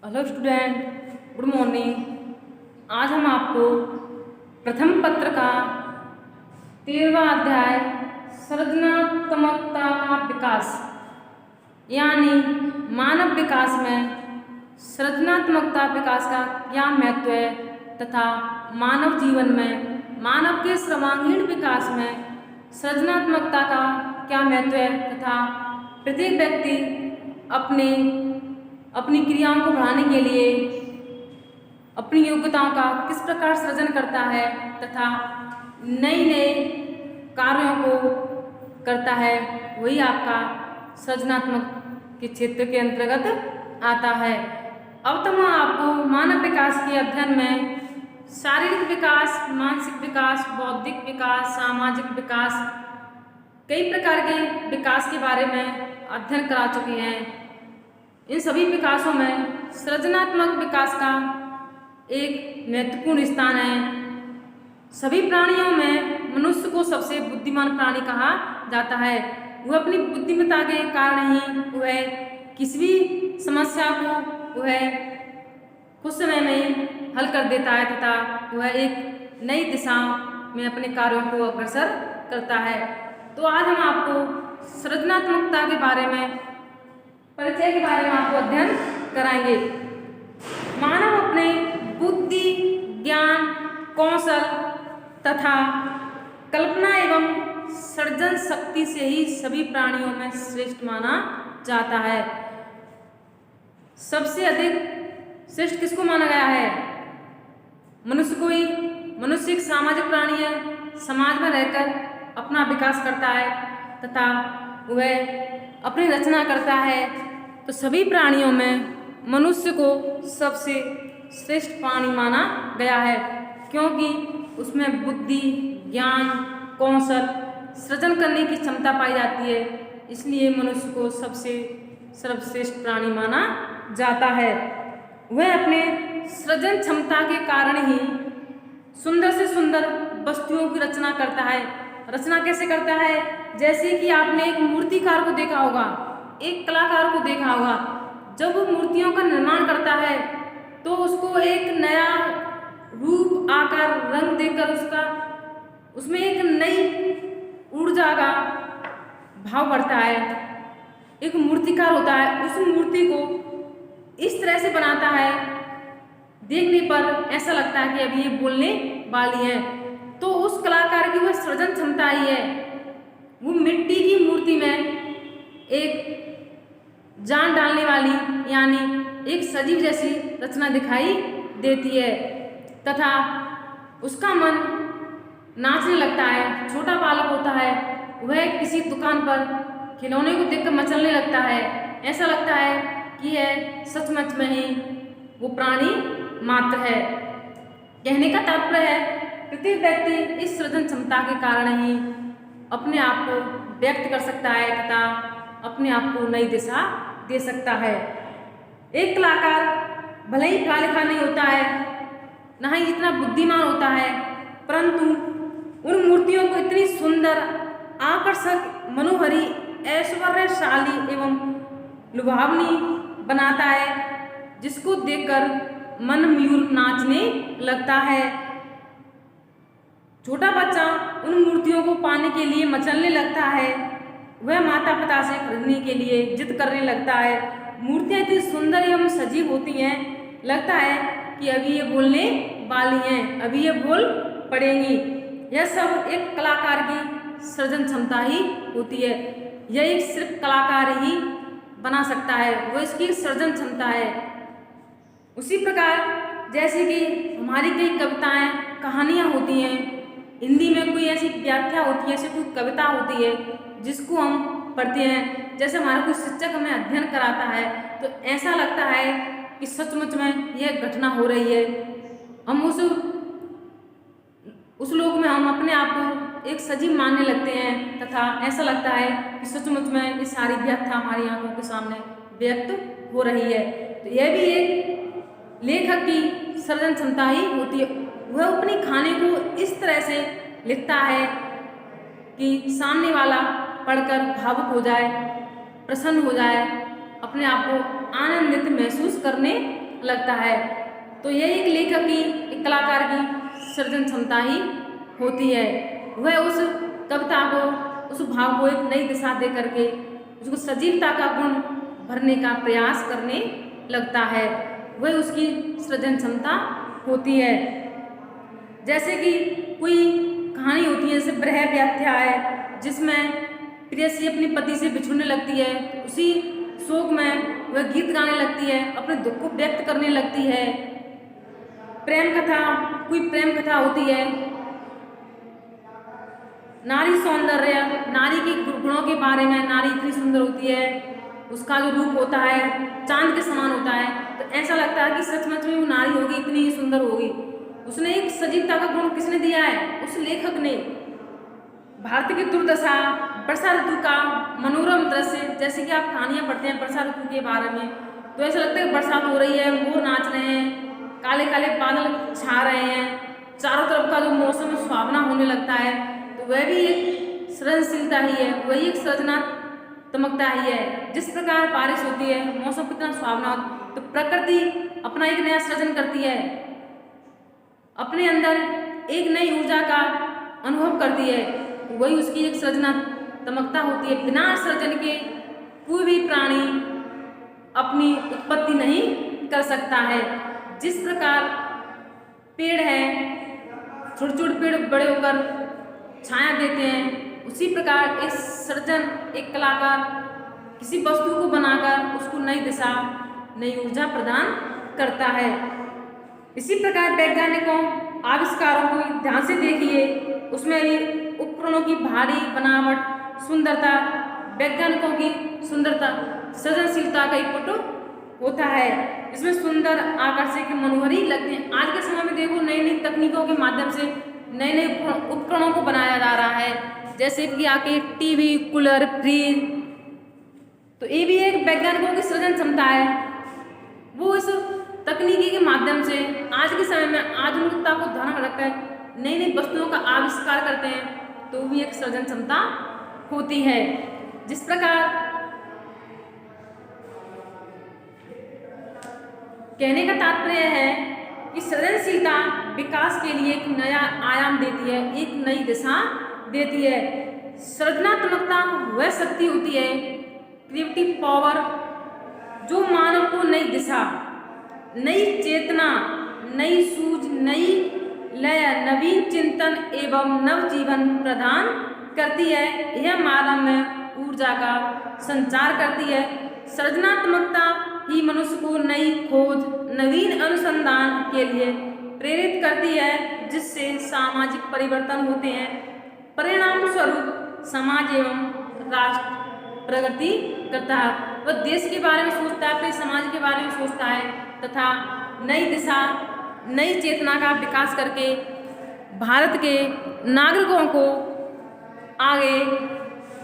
Hello student, good morning. आज हम आपको प्रथम पत्र का 13वां अध्याय सृजनात्मकता का विकास यानी मानव विकास में सृजनात्मकता विकास का क्या महत्व है तथा मानव जीवन में मानव के सर्वांगीण विकास में सृजनात्मकता का क्या महत्व है तथा प्रत्येक व्यक्ति अपनी क्रियाओं को बढ़ाने के लिए अपनी योग्यताओं का किस प्रकार सृजन करता है तथा नए नए कार्यों को करता है, वही आपका सृजनात्मक के क्षेत्र के अंतर्गत आता है। अब तो मैं आपको मानव विकास के अध्ययन में शारीरिक विकास, मानसिक विकास, बौद्धिक विकास, सामाजिक विकास, कई प्रकार के विकास के बारे में अध्ययन करा चुके हैं। इन सभी विकासों में सृजनात्मक विकास का एक महत्वपूर्ण स्थान है। सभी प्राणियों में मनुष्य को सबसे बुद्धिमान प्राणी कहा जाता है। वह अपनी बुद्धिमत्ता के कारण ही वह किसी भी समस्या को वह कुछ समय में ही हल कर देता है तथा वह एक नई दिशा में अपने कार्यों को अग्रसर करता है। तो आज हम आपको सृजनात्मकता के बारे में, परिचय के बारे में आपको अध्ययन कराएंगे। मानव अपने बुद्धि, ज्ञान, कौशल तथा कल्पना एवं सृजन शक्ति से ही सभी प्राणियों में श्रेष्ठ माना जाता है। सबसे अधिक श्रेष्ठ किसको माना गया है? मनुष्य को ही। मनुष्य एक सामाजिक प्राणी है, समाज में रहकर अपना विकास करता है तथा वह अपनी रचना करता है। तो सभी प्राणियों में मनुष्य को सबसे श्रेष्ठ प्राणी माना गया है, क्योंकि उसमें बुद्धि, ज्ञान, कौशल, सृजन करने की क्षमता पाई जाती है। इसलिए मनुष्य को सबसे सर्वश्रेष्ठ प्राणी माना जाता है। वह अपने सृजन क्षमता के कारण ही सुंदर से सुंदर वस्तुओं की रचना करता है। रचना कैसे करता है? जैसे कि आपने एक मूर्तिकार को देखा होगा, एक कलाकार को देखा होगा। जब वो मूर्तियों का निर्माण करता है तो उसको एक नया रूप, आकार, रंग देकर उसमें एक नई ऊर्जा का भाव बढ़ता है। एक मूर्तिकार होता है, उस मूर्ति को इस तरह से बनाता है, देखने पर ऐसा लगता है कि अभी ये बोलने वाली है। तो उस कलाकार की वह सृजन क्षमता ही है। वो मिट्टी की मूर्ति में एक जान डालने वाली यानी एक सजीव जैसी रचना दिखाई देती है तथा उसका मन नाचने लगता है। छोटा बालक होता है, वह किसी दुकान पर खिलौने को देखकर मचलने लगता है। ऐसा लगता है कि यह सचमुच में ही वो प्राणी मात्र है। कहने का तात्पर्य है, प्रत्येक व्यक्ति इस सृजन क्षमता के कारण ही अपने आप को व्यक्त कर सकता है तथा अपने आप को नई दिशा दे सकता है। एक कलाकार भले ही पढ़ा लिखा नहीं होता है, ना ही इतना बुद्धिमान होता है, परंतु उन मूर्तियों को इतनी सुंदर, आकर्षक, मनोहरी, ऐश्वर्यशाली एवं लुभावनी बनाता है, जिसको देखकर मन मयूर नाचने लगता है। छोटा बच्चा उन मूर्तियों को पाने के लिए मचलने लगता है। वह माता पिता से खरीदने के लिए जिद करने लगता है। मूर्तियाँ इतनी सुंदर एवं सजीव होती हैं, लगता है कि अभी ये बोलने वाली हैं, अभी ये बोल पड़ेंगी। यह सब एक कलाकार की सृजन क्षमता ही होती है। यह एक सिर्फ कलाकार ही बना सकता है, वो इसकी सृजन क्षमता है। उसी प्रकार जैसे कि हमारी कई कविताएं, कहानियाँ होती हैं, हिंदी में कोई ऐसी व्याख्या होती है, ऐसी कोई कविता होती है जिसको हम पढ़ते हैं। जैसे हमारा कोई शिक्षक हमें अध्ययन कराता है तो ऐसा लगता है कि सचमुच में यह घटना हो रही है। हम उस लोक में हम अपने आप को एक सजीव मानने लगते हैं तथा ऐसा लगता है कि सचमुच में ये सारी व्याख्या हमारी आंखों के सामने व्यक्त हो रही है। तो यह भी एक लेखक की सृजन क्षमता ही होती है। वह अपनी कहानी को इस तरह से लिखता है कि सामने वाला पढ़कर भावुक हो जाए, प्रसन्न हो जाए, अपने आप को आनंदित महसूस करने लगता है। तो यह एक लेखक की, एक कलाकार की सृजन क्षमता ही होती है। वह उस कविता को, उस भाव को एक नई दिशा दे करके उसको सजीवता का गुण भरने का प्रयास करने लगता है। वह उसकी सृजन क्षमता होती है। जैसे कि कोई कहानी होती है, जैसे ब्रह व्याख्या है, जिसमें प्रेयसी अपने पति से बिछुड़ने लगती है, उसी शोक में वह गीत गाने लगती है, अपने दुख को व्यक्त करने लगती है। प्रेम कथा, कोई प्रेम कथा होती है, नारी सौंदर्य, नारी के गुणों के बारे में, नारी इतनी सुंदर होती है, उसका जो रूप होता है चांद के समान होता है, तो ऐसा लगता है कि सचमुच में वो नारी होगी, इतनी ही सुंदर होगी। उसने एक सजीवता का गुण किसने दिया है? उस लेखक ने। भारत की दुर्दशा, वर्षा ऋतु का मनोरम दृश्य, जैसे कि आप कहानियां पढ़ते हैं वर्षा ऋतु के बारे में, तो ऐसा लगता है बरसात हो रही है, मोर नाच रहे हैं, काले काले बादल छा रहे हैं, चारों तरफ का जो मौसम सुहावना होने लगता है। तो वह भी एक सृजनशीलता ही है, वही एक सृजनात्मकता ही है। जिस प्रकार बारिश होती है, मौसम कितना सुहावना होता है, तो प्रकृति अपना एक नया सृजन करती है, अपने अंदर एक नई ऊर्जा का अनुभव करती है, वही उसकी एक सृजनात्मकता होती है। बिना सृजन के कोई भी प्राणी अपनी उत्पत्ति नहीं कर सकता है। जिस प्रकार पेड़ है, छोटे छोटे पेड़ बड़े होकर छाया देते हैं, उसी प्रकार एक सृजन, एक कलाकार किसी वस्तु को बनाकर उसको नई दिशा, नई ऊर्जा प्रदान करता है। इसी प्रकार वैज्ञानिकों, आविष्कारों को ध्यान से देखिए, उसमें भी उपकरणों की भारी बनावट, सुंदरता, वैज्ञानिकों की सुंदरता, सृजनशीलता का एक फोटो होता है। इसमें सुंदर, आकर्षक, मनोहरी लगते हैं। आज के समय में देखो, नई नई तकनीकों के माध्यम से नए नए उपकरणों को बनाया जा रहा है, जैसे कि आके टीवी, कूलर, फ्रिज, तो ये भी एक वैज्ञानिकों की सृजन क्षमता है। वो इस तकनीकी के माध्यम से आज के समय में आधुनिकता को ध्यान में रखकर नई नई वस्तुओं का आविष्कार करते हैं, तो भी एक सृजन क्षमता होती है। जिस प्रकार कहने का तात्पर्य है कि सृजनशीलता विकास के लिए एक नया आयाम देती है, एक नई दिशा देती है। सृजनात्मकता वह शक्ति होती है, क्रिएटिव पावर, जो मानव को नई दिशा, नई चेतना, नई सूझ, नई लय, नवीन चिंतन एवं नव जीवन प्रदान करती है। यह मानव में ऊर्जा का संचार करती है। सृजनात्मकता ही मनुष्य को नई खोज, नवीन अनुसंधान के लिए प्रेरित करती है, जिससे सामाजिक परिवर्तन होते हैं। परिणाम स्वरूप समाज एवं राष्ट्र प्रगति करता है। वह देश के बारे में सोचता है, अपने समाज के बारे में सोचता है, तथा नई दिशा, नई चेतना का विकास करके भारत के नागरिकों को आगे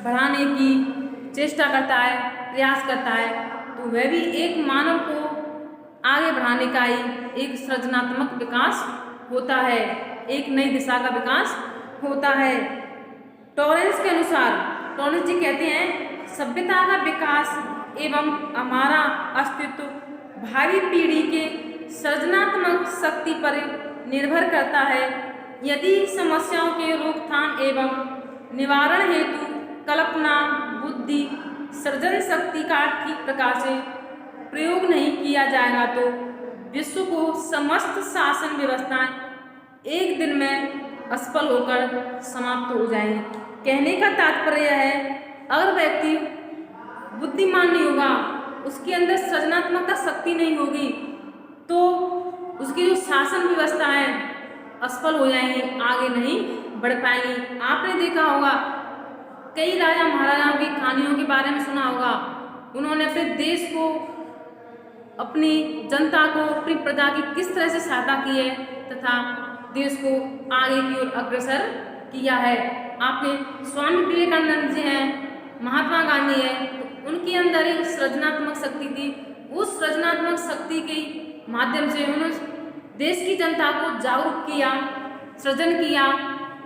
बढ़ाने की चेष्टा करता है, प्रयास करता है। तो वह भी एक मानव को आगे बढ़ाने का ही एक सृजनात्मक विकास होता है, एक नई दिशा का विकास होता है। टॉरेंस के अनुसार, टॉरेंस जी कहते हैं, सभ्यता का विकास एवं हमारा अस्तित्व भावी पीढ़ी के सृजनात्मक शक्ति पर निर्भर करता है। यदि समस्याओं के रोकथाम एवं निवारण हेतु कल्पना, बुद्धि, सृजन शक्ति का ठीक प्रकार से प्रयोग नहीं किया जाएगा, तो विश्व को समस्त शासन व्यवस्थाएं एक दिन में असफल होकर समाप्त हो जाएंगी। कहने का तात्पर्य है, अगर व्यक्ति बुद्धिमान नहीं होगा, उसके अंदर सृजनात्मकता शक्ति नहीं होगी, तो उसकी जो शासन व्यवस्था है असफल हो जाएंगी, आगे नहीं बढ़ पाएंगी। आपने देखा होगा, कई राजा महाराजाओं की कहानियों के बारे में सुना होगा, उन्होंने अपने देश को, अपनी जनता को, अपनी प्रजा की किस तरह से सहायता की है तथा देश को आगे की ओर अग्रसर किया है। आपके स्वामी विवेकानंद जी हैं, महात्मा गांधी है, तो उनके अंदर एक सृजनात्मक शक्ति थी। उस सृजनात्मक शक्ति के माध्यम से उन्होंने देश की जनता को जागरूक किया, सृजन किया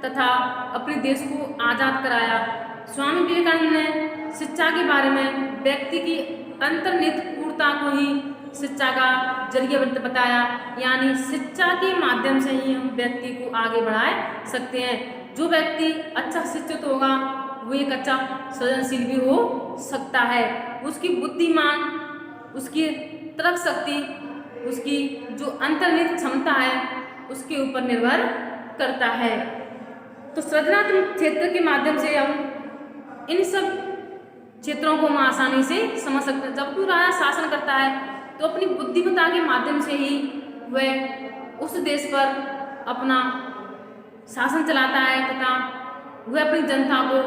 तथा अपने देश को आज़ाद कराया। स्वामी विवेकानंद ने शिक्षा के बारे में व्यक्ति की अंतर्निहित पूर्णता को ही शिक्षा का जरिया बताया, यानी शिक्षा के माध्यम से ही हम व्यक्ति को आगे बढ़ा सकते हैं। जो व्यक्ति अच्छा शिक्षित होगा वो एक अच्छा सृजनशील भी हो सकता है। उसकी बुद्धिमान, उसकी तर्क शक्ति, उसकी जो अंतर्निहित क्षमता है उसके ऊपर निर्भर करता है। तो सृजनात्मक क्षेत्र के माध्यम से हम इन सब क्षेत्रों को हम आसानी से समझ सकते हैं। जब कोई राजा शासन करता है तो अपनी बुद्धिमत्ता के माध्यम से ही वह उस देश पर अपना शासन चलाता है तथा वह अपनी जनता को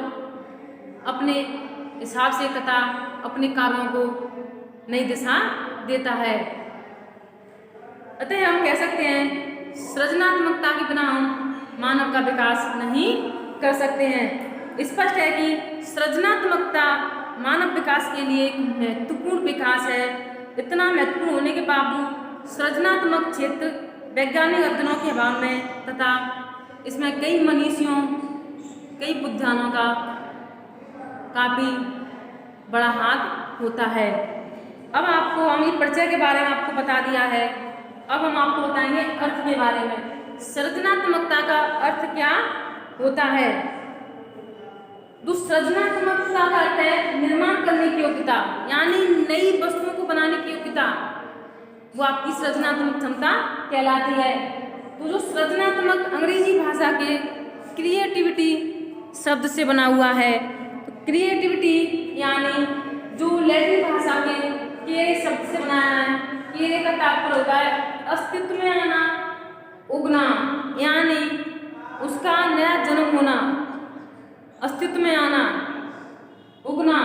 अपने हिसाब से तथा अपने कार्यों को नई दिशा देता है। अतः हम कह सकते हैं सृजनात्मकता के बिना हम मानव का विकास नहीं कर सकते हैं। स्पष्ट है कि सृजनात्मकता मानव विकास के लिए एक महत्वपूर्ण विकास है। इतना महत्वपूर्ण होने के बावजूद सृजनात्मक क्षेत्र वैज्ञानिक अध्ययनों के अभाव में तथा इसमें कई मनीषियों, कई बुद्धिमानों का काफ़ी बड़ा हाथ होता है। अब आपको हम परिचय के बारे में आपको बता दिया है। अब हम आपको बताएंगे अर्थ के बारे में। सृजनात्मकता का अर्थ क्या होता है? तो सृजनात्मकता का अर्थ है निर्माण करने की योग्यता, यानी नई वस्तुओं को बनाने की योग्यता, वो आपकी सृजनात्मक क्षमता कहलाती है। तो जो सृजनात्मक अंग्रेजी भाषा के क्रिएटिविटी शब्द से बना हुआ है। तो क्रिएटिविटी यानी जो लैटिन भाषा के केरे शब्द से बनाया है। केरे का तात्पर्य होता है अस्तित्व में आना, उगना, यानी उसका नया जन्म होना, अस्तित्व में आना, उगना।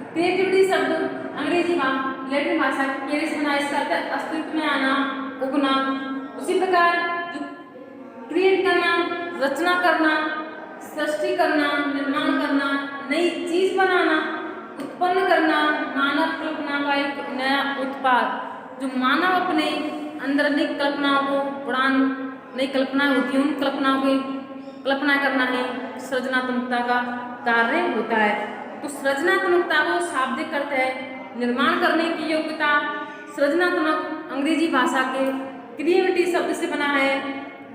क्रिएटिविटी शब्द अंग्रेजी लैटिन भाषा के केरे से बना, इसका अर्थ है अस्तित्व में आना, उगना। उसी प्रकार जो क्रिएट करना, रचना करना, सृष्टि करना, निर्माण करना, नई चीज बनाना, उत्पन्न करना, मानव कल्पना का एक नया उत्पाद। जो मानव अपने अंदर नई कल्पनाओं को उड़ान, नई कल्पनाएं होती हैं, उन कल्पनाओं की कल्पना करना ही सृजनात्मकता का कार्य होता है। तो सृजनात्मकता को शाब्दिक अर्थ है निर्माण करने की योग्यता। सृजनात्मक अंग्रेजी भाषा के क्रिएटिविटी शब्द से बना है,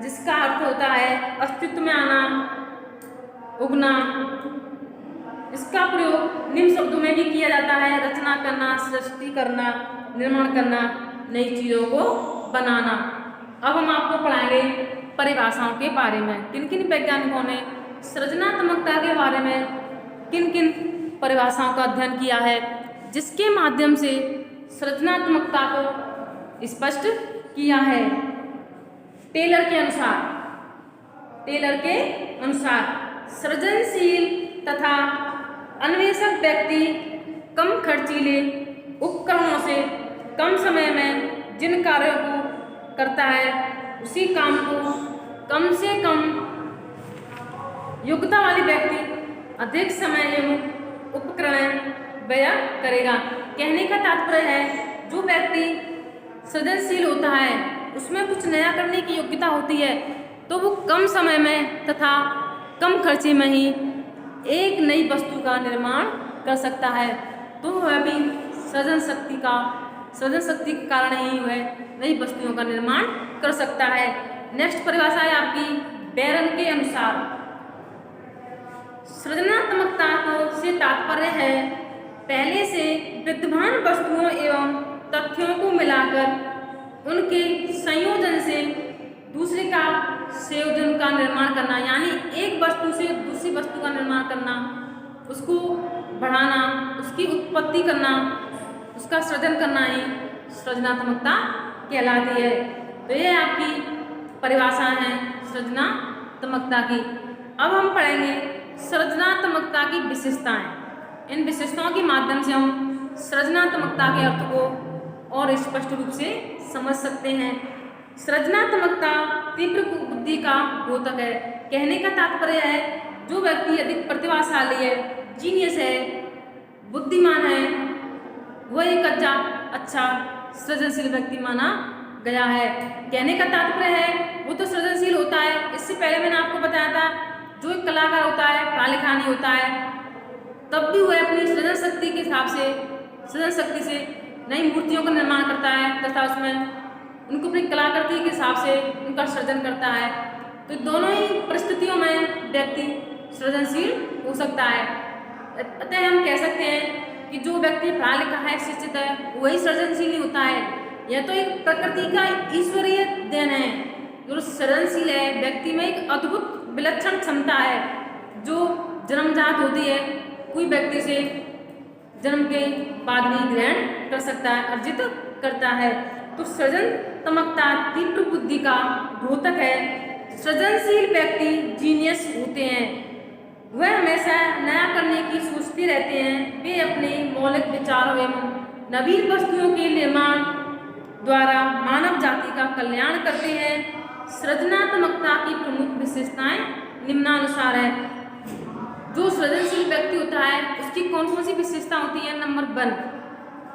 जिसका अर्थ होता है अस्तित्व में आना, उगना। इसका प्रयोग निम्न शब्दों में भी किया जाता है: रचना करना, सृष्टि करना, निर्माण करना, नई चीजों को बनाना। अब हम आपको पढ़ाएंगे परिभाषाओं के बारे में। किन किन वैज्ञानिकों ने सृजनात्मकता के बारे में किन किन परिभाषाओं का अध्ययन किया है, जिसके माध्यम से सृजनात्मकता को स्पष्ट किया है। टेलर के अनुसार सृजनशील तथा अन्वेषक व्यक्ति कम खर्चीले उपकरणों से कम समय में जिन कार्यों को करता है, उसी काम को कम से कम योग्यता वाली व्यक्ति अधिक समय एवं उपकरण व्यय करेगा। कहने का तात्पर्य है जो व्यक्ति सृजनशील होता है उसमें कुछ नया करने की योग्यता होती है, तो वो कम समय में तथा कम खर्चे में ही एक नई वस्तु का निर्माण कर सकता है। तो वह भी सृजन शक्ति के कारण ही वह नई वस्तुओं का निर्माण कर सकता है। नेक्स्ट परिभाषा है आपकी बैरन के अनुसार। सृजनात्मकता को से तात्पर्य है पहले से विद्यमान वस्तुओं एवं तथ्यों को मिलाकर उनके संयोजन से दूसरे का संयोजन का निर्माण करना, यानी एक वस्तु से दूसरी वस्तु का निर्माण करना, उसको बढ़ाना, उसकी उत्पत्ति करना, उसका सृजन करना ही सृजनात्मकता कहलाती है। तो ये आपकी परिभाषा है सृजनात्मकता की। अब हम पढ़ेंगे सृजनात्मकता की विशेषताएं। इन विशेषताओं के माध्यम से हम सृजनात्मकता के अर्थ को और स्पष्ट रूप से समझ सकते हैं। सृजनात्मकता तीव्र बुद्धि का द्योतक है। कहने का तात्पर्य है जो व्यक्ति अधिक प्रतिभाशाली है, जीनियस है, बुद्धिमान है, वह एक अच्छा सृजनशील व्यक्ति माना गया है। कहने का तात्पर्य है वो तो सृजनशील होता है। इससे पहले मैंने आपको बताया था जो एक कलाकार होता है, पढ़ा लिखा नहीं होता है, तब भी वह अपनी सृजन शक्ति के हिसाब से, सृजन शक्ति से नई मूर्तियों का निर्माण करता है तथा उसमें उनको अपनी कलाकृति के हिसाब से उनका सृजन करता है। तो दोनों ही परिस्थितियों में व्यक्ति सृजनशील हो सकता है। अतः हम कह सकते हैं कि जो व्यक्ति पढ़ा लिखा है, शिक्षित है, वही सृजनशील होता है। यह तो एक प्रकृति का ईश्वरीय देन है। जो सृजनशील है व्यक्ति में एक अद्भुत विलक्षण क्षमता है जो जन्मजात होती है, कोई व्यक्ति से जन्म के बाद भी ग्रहण कर सकता है, अर्जित करता है। तो सृजनात्मकता तीव्र बुद्धि का द्योतक है। सृजनशील व्यक्ति जीनियस होते हैं। वह हमेशा नया करने की सोचते रहते हैं। वे अपने मौलिक विचारों एवं नवीन वस्तुओं के निर्माण द्वारा मानव जाति का कल्याण करते हैं। सृजनात्मकता की प्रमुख विशेषताएं निम्नानुसार है। जो सृजनशील व्यक्ति होता है उसकी कौन कौन सी विशेषता होती है? नंबर 1,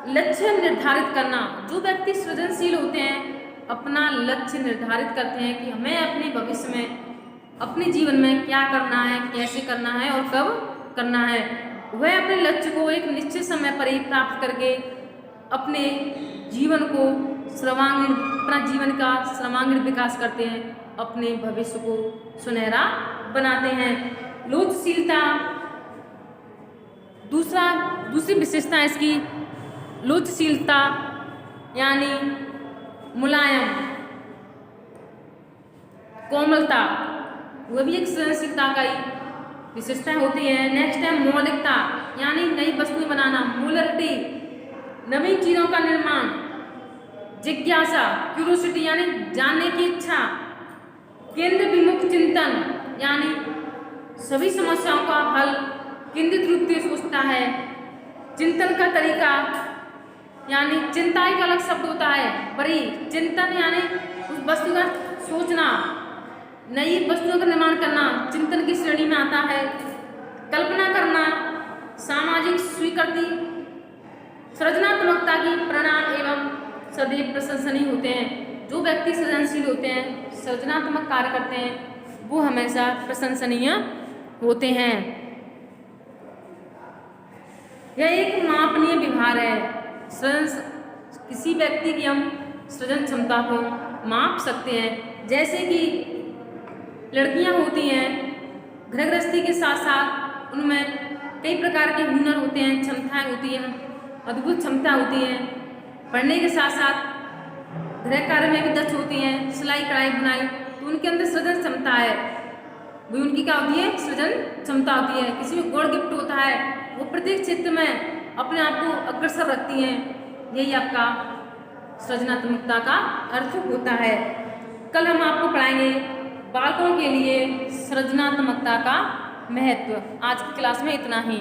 लक्ष्य निर्धारित करना। जो व्यक्ति सृजनशील होते हैं अपना लक्ष्य निर्धारित करते हैं कि हमें अपने भविष्य में, अपने जीवन में क्या करना है, कैसे करना है और कब करना है। वह अपने लक्ष्य को एक निश्चित समय पर ही प्राप्त करके अपने जीवन को अपना जीवन का सर्वांगीण विकास करते हैं, अपने भविष्य को सुनहरा बनाते हैं। लोचशीलता दूसरी विशेषता है इसकी। लोचशीलता यानी मुलायम, कोमलता, वह भी एक सृजनशीलता का ही विशेषताएं होती है। नेक्स्ट है मौलिकता यानी नई वस्तुएं बनाना, मोलरिटी, नवीन चीजों का निर्माण। जिज्ञासा, क्यूरोसिटी यानी जानने की इच्छा। केंद्र विमुख चिंतन यानी सभी समस्याओं का हल केंद्रित रूप से सोचता है। चिंतन का तरीका यानी चिंता एक अलग शब्द होता है, चिंतन यानी उस वस्तु का सोचना, नई वस्तुओं का निर्माण करना चिंतन की श्रेणी में आता है। कल्पना करना, सामाजिक स्वीकृति, सृजनात्मकता की परिणाम एवं सदैव प्रशंसनीय होते हैं। जो व्यक्ति सृजनशील होते हैं, सृजनात्मक कार्य करते हैं, वो हमेशा प्रशंसनीय होते हैं। यह एक मापनीय व्यवहार है। किसी व्यक्ति की हम सृजन क्षमता को माप सकते हैं। जैसे कि लड़कियां होती हैं, घर गृहस्थी के साथ साथ उनमें कई प्रकार के हुनर होते हैं, क्षमताएं होती हैं, अद्भुत क्षमता होती हैं। पढ़ने के साथ साथ गृह कार्य में भी दक्ष होती हैं, सिलाई कढ़ाई बुनाई, तो उनके अंदर सृजन क्षमता है। वो उनकी क्या होती है? सृजन क्षमता होती है। किसी में गॉड गिफ्ट होता है, वो प्रत्येक क्षेत्र में अपने आप को अग्रसर रखती हैं। यही आपका सृजनात्मकता का अर्थ होता है। कल हम आपको पढ़ाएंगे बालकों के लिए सृजनात्मकता का महत्व। आज की क्लास में इतना ही।